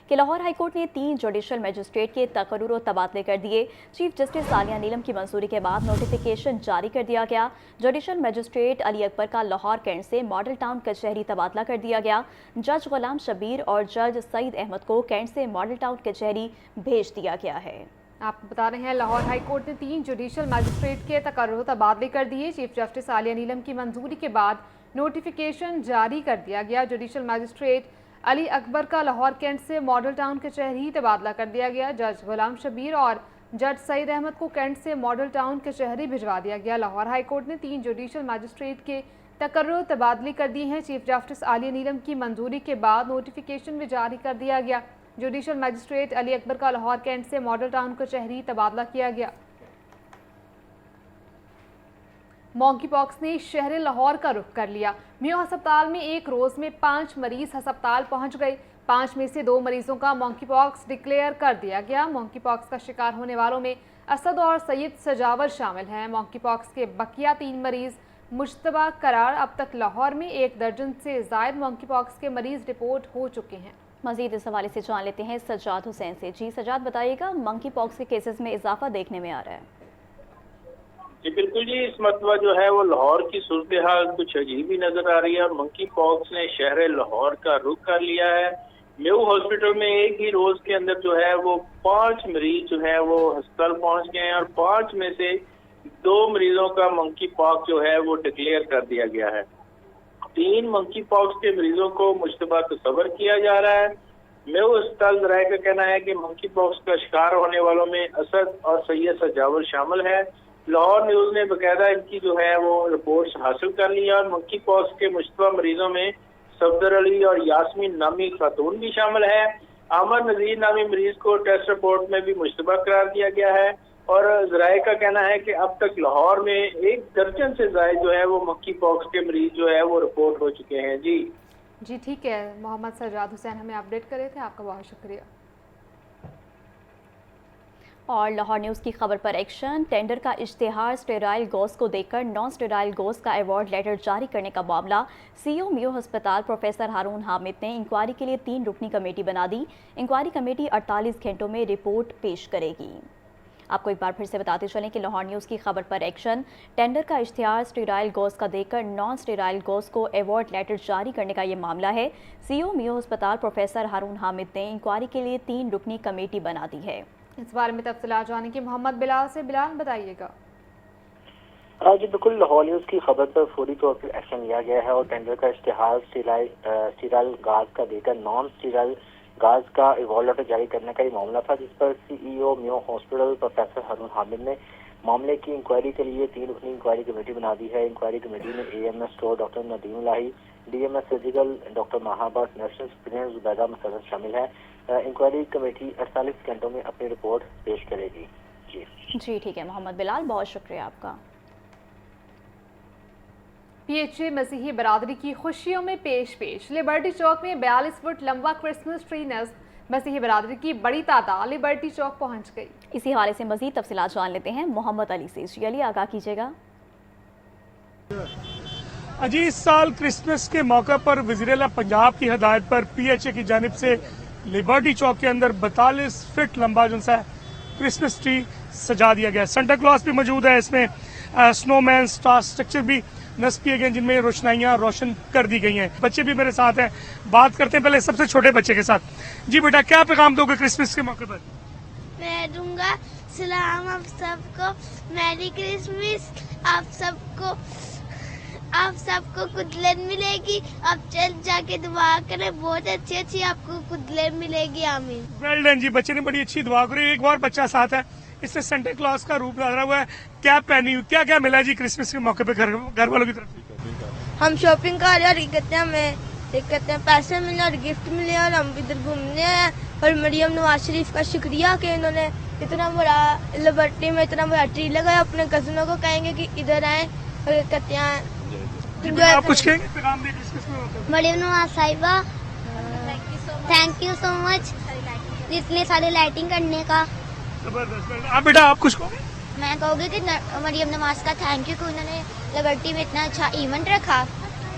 کہ Lahore high court نے 3 judicial magistrate کے تقرر و تبادلے کر دیے۔ چیف جسٹس عالیہ نیلم کی منظوری کے بعد نوٹیفیکیشن جاری کر دیا گیا۔ جوڈیشل مجسٹریٹ علی اکبر کا لاہور کینٹ سے ماڈل ٹاؤن کچہری تبادلہ کر دیا گیا۔ جج غلام شبیر اور جج سعید احمد کو کینٹ سے ماڈل ٹاؤن کچہری بھیج دیا گیا ہے۔ آپ کو بتا رہے ہیں لاہور ہائی کورٹ نے 3 جوڈیشل مجسٹریٹ کے تقرر و تبادلے کر دیے۔ چیف جسٹس عالیہ نیلم کی منظوری کے بعد نوٹیفیکیشن جاری کر دیا گیا۔ جوڈیشل مجسٹریٹ علی اکبر کا لاہور کینٹ سے ماڈل ٹاؤن کچہری تبادلہ کر دیا گیا۔ جج غلام شبیر اور جج سعید احمد کو کینٹ سے ماڈل ٹاؤن کچہری بھجوا دیا گیا۔ لاہور ہائی کورٹ نے 3 جوڈیشل مجسٹریٹ کے تقرر و تبادلے کر دیے ہیں۔ چیف جسٹس عالیہ نیلم کی منظوری کے بعد نوٹیفیکیشن بھی جاری کر دیا گیا۔ جوڈیشل مجسٹریٹ علی اکبر کا لاہور کینٹ سے ماڈل ٹاؤن کچہری تبادلہ کیا گیا۔ مونکی پاکس نے شہر لاہور کا رخ کر لیا۔ میو ہسپتال میں ایک روز میں 5 مریض ہسپتال پہنچ گئے۔ 5 میں سے 2 مریضوں کا مونکی پاکس ڈکلیئر کر دیا گیا۔ مونکی پاکس کا شکار ہونے والوں میں اسد اور سید سجاور شامل ہیں۔ مونکی پاکس کے بقیہ 3 مریض مشتبہ قرار۔ اب تک لاہور میں 1 درجن سے زائد مونکی پاکس کے مریض رپورٹ ہو چکے ہیں۔ مزید اس حوالے سے جان لیتے ہیں سجاد حسین سے۔ جی سجاد، بتائیے گا منکی پاکس کے کیسز میں اضافہ دیکھنے میں آ رہا ہے۔ جی بالکل جی، اس مرتبہ جو ہے وہ لاہور کی صورتحال کچھ عجیب ہی نظر آ رہی ہے۔ منکی پاکس نے شہر لاہور کا رخ کر لیا ہے۔ میو ہاسپٹل میں ایک ہی روز کے اندر جو ہے وہ 5 مریض جو ہے وہ ہسپتال پہنچ گئے ہیں اور 5 میں سے 2 مریضوں کا منکی پاکس جو ہے وہ ڈکلیئر کر دیا گیا ہے۔ 3 منکی پاکس کے مریضوں کو مشتبہ تصور کیا جا رہا ہے۔ میو ہسپتال ذرائع کا کہنا ہے کہ منکی پاکس کا شکار ہونے والوں میں اسد اور سید سجاور شامل ہے۔ لاہور نیوز نے باقاعدہ ان کی جو ہے وہ رپورٹس حاصل کر لی اور منکی پاکس کے مشتبہ مریضوں میں صفدر علی اور یاسمین نامی خاتون بھی شامل ہے۔ عامر نذیر نامی مریض کو ٹیسٹ رپورٹ میں بھی مشتبہ قرار دیا گیا ہے اور ذرائع کا کہنا ہے کہ اب تک لاہور میں 1 درجن سے زائد جو ہے وہ منکی پاکس کے مریض جو ہے وہ رپورٹ ہو چکے ہیں۔ جی ٹھیک ہے، محمد سجاد حسین ہمیں اپڈیٹ کرے تھے، آپ کا بہت شکریہ۔ اور لاہور نیوز کی خبر پر ایکشن، ٹینڈر کا اشتہار اسٹیرائل گوز کو دیکھ کر نان اسٹیرائل گوز کا ایوارڈ لیٹر جاری کرنے کا معاملہ۔ سی او میو ہسپتال پروفیسر ہارون حامد نے انکوائری کے لیے 3 رکنی کمیٹی بنا دی۔ انکوائری کمیٹی 48 گھنٹوں میں رپورٹ پیش کرے گی۔ آپ کو ایک بار پھر سے بتاتے چلیں کہ لاہور نیوز کی خبر پر ایکشن، ٹینڈر کا اشتہار اسٹیرائل گوز کا دیکھ کر نان اسٹیرائل گوز کو ایوارڈ لیٹر جاری کرنے کا یہ معاملہ ہے۔ سی او میو ہسپتال پروفیسر ہارون حامد نے انکوائری کے لیے 3 رکنی کمیٹی بنا دی ہے۔ اس بارے میں تفصیلات جانیں گے محمد بلال سے۔ بلال بتائیے گا۔ جی بالکل، لاہور نیوز کی خبر پر فوری طور پر ایکشن لیا گیا ہے اور ٹینڈر کا اشتہار اسٹیرائل گاز کا دے کر نان اسٹیرائل گاز کا ایوارڈ لیٹر جاری کرنے کا یہ معاملہ تھا، جس پر سی ای او میو ہاسپٹل پروفیسر ہارون حامد نے معاملے کی انکوائری کے لیے 3 رکنی انکوائری کمیٹی بنا دی ہے۔ انکوائری کمیٹی میں A M S store doctor Nadeem Elahi, D M S surgical doctor Mahabat, nursing superintendent Zubaida Musarrat شامل ہیں۔ انکوائری کمیٹی 48 گھنٹوں میں اپنی رپورٹ پیش کرے گی۔ جی ٹھیک ہے محمد بلال، بہت شکریہ آپ کا۔ پی ایچ اے مسیحی برادری کی خوشیوں میں پیش لبرٹی چوک میں 42 فٹ لمبا کرسمس ٹری نصب، مسیحی برادری کی بڑی تعداد لبرٹی چوک پہنچ گئی۔ اسی حوالے سے مزید تفصیلات جان لیتے ہیں محمد علی سے۔ جی علی، آگاہ کیجیے گا۔ اس سال کرسمس کے موقع پر وزیر اعلیٰ پنجاب کی ہدایت پر پی ایچ اے کی جانب سے لبرٹی چوک کے اندر 42 فٹ لمبا جو ہے کرسمس ٹری سجا دیا گیا۔ سینٹا کلاس بھی موجود ہے، اس میں سنو مین اسٹار اسٹرکچر بھی نصب کیے گئے جن میں روشنائیاں روشن کر دی گئی ہیں۔ بچے بھی میرے ساتھ ہیں، بات کرتے ہیں پہلے سب سے چھوٹے بچے کے ساتھ۔ جی بیٹا، کیا پیغام دو گے کرسمس کے موقع پر؟ میں دوں گا سلام آپ سب کو، میری کرسمس، آپ سب کو کدلن ملے گی، آپ چل جا کے دعا کریں، بہت اچھی آپ کو کدلن ملے گی، آمین۔ ویل ڈن جی، بچے نے بڑی اچھی دعا کری۔ ایک اور بچہ ساتھ ہے، اس سے سینٹا کلاس کا روپ ڈالا ہوا ہے، کیپ پہنی ہوئی، کیا کیا ملا جی کرسمس کے موقع پہ گھر والوں کی طرف سے؟ ہم شاپنگ کر رہے ہیں اور کہتے ہیں پیسے ملے اور گفٹ ملے اور ہم ادھر گھومنے ہیں، اور مریم نواز شریف کا شکریہ کہ انہوں نے اتنا بڑا لبرٹی میں اتنا بڑا ٹری لگایا۔ اپنے کزنوں کو کہیں گے کہ ادھر آئیں، اور کہتے ہیں آپ کچھ کہیں گے پیغام دیں کرسمس میں موقع؟ مریم نواز صاحبہ تھینک یو سو مچ اتنے سارے لائٹنگ کرنے کا۔ زبردست۔ آپ بیٹا، آپ کچھ کہو گے؟ میں کہوں گی کہ مریم نواز کا تھینک یو کہ انہوں نے لبرٹی میں اتنا اچھا ایونٹ رکھا۔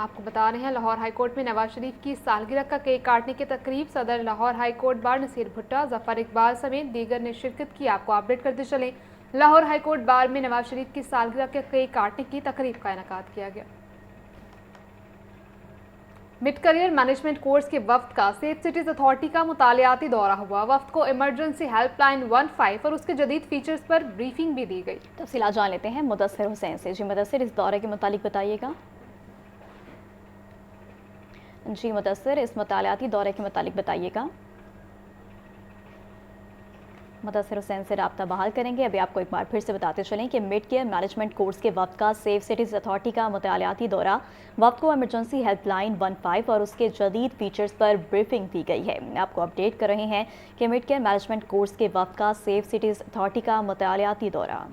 آپ کو بتا رہے ہیں لاہور ہائی کورٹ میں نواز شریف کی سالگرہ کا کیک کاٹنے کی تقریب صدر Lahore high court bar Naseer Bhatta, Zafar Iqbal سمیت دیگر نے شرکت کی۔ آپ کو اپڈیٹ کرتے چلیں، لاہور ہائی کورٹ بار میں نواز شریف کی سالگرہ کے کیک کاٹنے کی تقریب کا انعقاد کیا گیا۔ مڈ کیریئر مینجمنٹ کورس کے وفد کا سیف سٹیز اتھارٹی کا مطالعاتی دورہ ہوا۔ وفد کو ایمرجنسی ہیلپ لائن 15 اور اس کے جدید فیچرز پر بریفنگ بھی دی گئی۔ تفصیلات جان لیتے ہیں مدثر حسین سے۔ جی مدثر، اس دورے کے متعلق بتائیے گا۔ جی مدثر، اس مطالعاتی دورے کے متعلق بتائیے گا۔ مدثر حسین سے رابطہ بحال کریں گے۔ ابھی آپ کو ایک بار پھر سے بتاتے چلیں کہ مڈ کیئر مینجمنٹ کورس کے وفد کا سیف سٹیز اتھارٹی کا مطالعاتی دورہ، وفد کو ایمرجنسی ہیلپ لائن 15 اور اس کے جدید فیچرز پر بریفنگ دی گئی ہے۔ آپ کو اپڈیٹ کر رہے ہیں کہ مڈ کیئر مینجمنٹ کورس کے وفد کا سیف سٹیز اتھارٹی کا مطالعاتی دورہ۔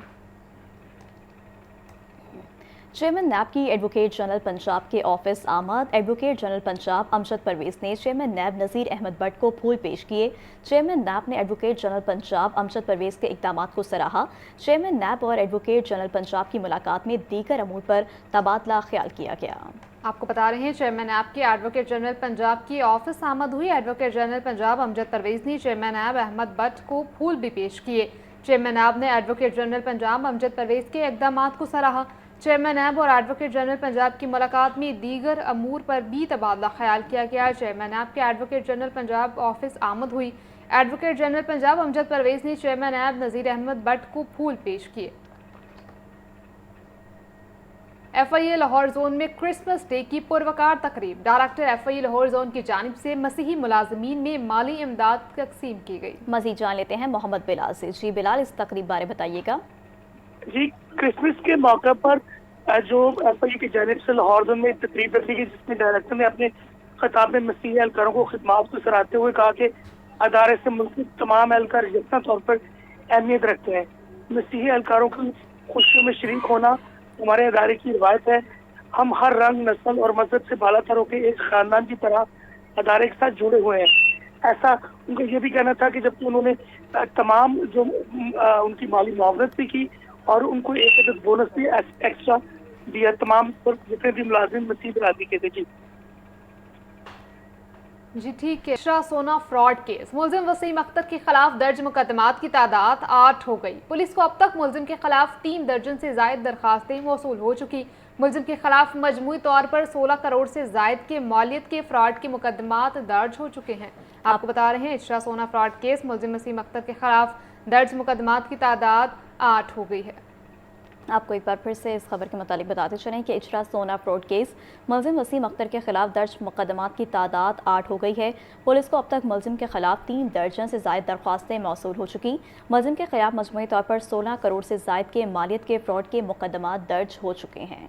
چیئرمین نیب کی ایڈوکیٹ جنرل پنجاب کے آفس آمد۔ ایڈوکیٹ جنرل پنجاب امجد پرویز نے چیئرمین نیب نذیر احمد بٹ کو پھول پیش کیے۔ چیئرمین نیب نے ایڈوکیٹ جنرل پنجاب امجد پرویز کے اقدامات کو سراہا۔ چیئرمین نیب اور ایڈوکیٹ جنرل پنجاب کی ملاقات میں دیگر امور پر تبادلہ خیال کیا گیا۔ آپ کو بتا رہے ہیں چیئرمین نیب کی ایڈوکیٹ جنرل پنجاب کی آفس آمد ہوئی۔ ایڈوکیٹ جنرل پنجاب امجد پرویز نے چیئرمین نیب احمد بٹ کو پھول بھی پیش کیے۔ چیئرمین نیب نے ایڈوکیٹ جنرل پنجاب امجد پرویز کے اقدامات کو سراہا۔ چیئرمین نیب اور ایڈوکیٹ جنرل پنجاب کی ملاقات میں دیگر امور پر بھی تبادلہ خیال کیا گیا۔ چیئرمین نیب کے ایڈوکیٹ جنرل پنجاب آفس آمد ہوئی۔ ایڈوکیٹ جنرل پنجاب امجد پرویز نے چیئرمین نیب نذیر احمد بٹ کو پھول پیش کیے۔ F I A Lahore zone میں کرسمس ڈے کی پروقار تقریب۔ Director F I A Lahore zone کی جانب سے مسیحی ملازمین میں مالی امداد تقسیم کی گئی۔ مزید جان لیتے ہیں محمد بلال سے۔ جی بلال، اس تقریب بارے بتائیے گا۔ جی، کرسمس کے موقع پر جو ایف آئی اے کی جانب سے لاہور زون میں تقریب رکھی گئی، جس میں ڈائریکٹر نے اپنے خطاب میں مسیحی اہلکاروں کو خدمات کو سراہتے ہوئے کہا کہ ادارے سے ملک کے تمام اہلکار یکساں طور پر اہمیت رکھتے ہیں۔ مسیحی اہلکاروں کی خوشیوں میں شریک ہونا ہمارے ادارے کی روایت ہے۔ ہم ہر رنگ، نسل اور مذہب سے بالا تر ہو کے ایک خاندان کی طرح ادارے کے ساتھ جڑے ہوئے ہیں۔ ایسا ان کا یہ بھی کہنا تھا کہ جبکہ انہوں نے تمام جو ان کی مالی معاونت بھی کی اور ان کو ایک عدد بونس بھی ایکسٹرا دیا تمام جتنے بھی ملازم مسیح برادری کے تھے۔ جی ٹھیک ہے۔ عشرہ سونا فراڈ کیس، ملزم وسیم اختر کے خلاف درج مقدمات کی تعداد 8 ہو گئی۔ پولیس کو اب تک ملزم کے خلاف 3 درجن سے زائد درخواستیں موصول ہو چکی۔ ملزم کے خلاف مجموعی طور پر 16 کروڑ سے زائد کے مالیت کے فراڈ کے مقدمات درج ہو چکے ہیں۔ آپ کو بتا رہے ہیں عشرہ سونا فراڈ کیس ملزم وسیم اختر کے خلاف درج مقدمات کی تعداد 8 ہو گئی ہے۔ آپ کو ایک بار پھر سے اس خبر کے متعلق بتاتے چلیں کہ اچرا سونا فراڈ کیس ملزم وسیم اختر کے خلاف درج مقدمات کی تعداد 8 ہو گئی ہے۔ پولیس کو اب تک ملزم کے خلاف 3 درجن سے زائد درخواستیں موصول ہو چکی۔ ملزم کے خلاف مجموعی طور پر 16 کروڑ سے زائد کے مالیت کے فراڈ کے مقدمات درج ہو چکے ہیں۔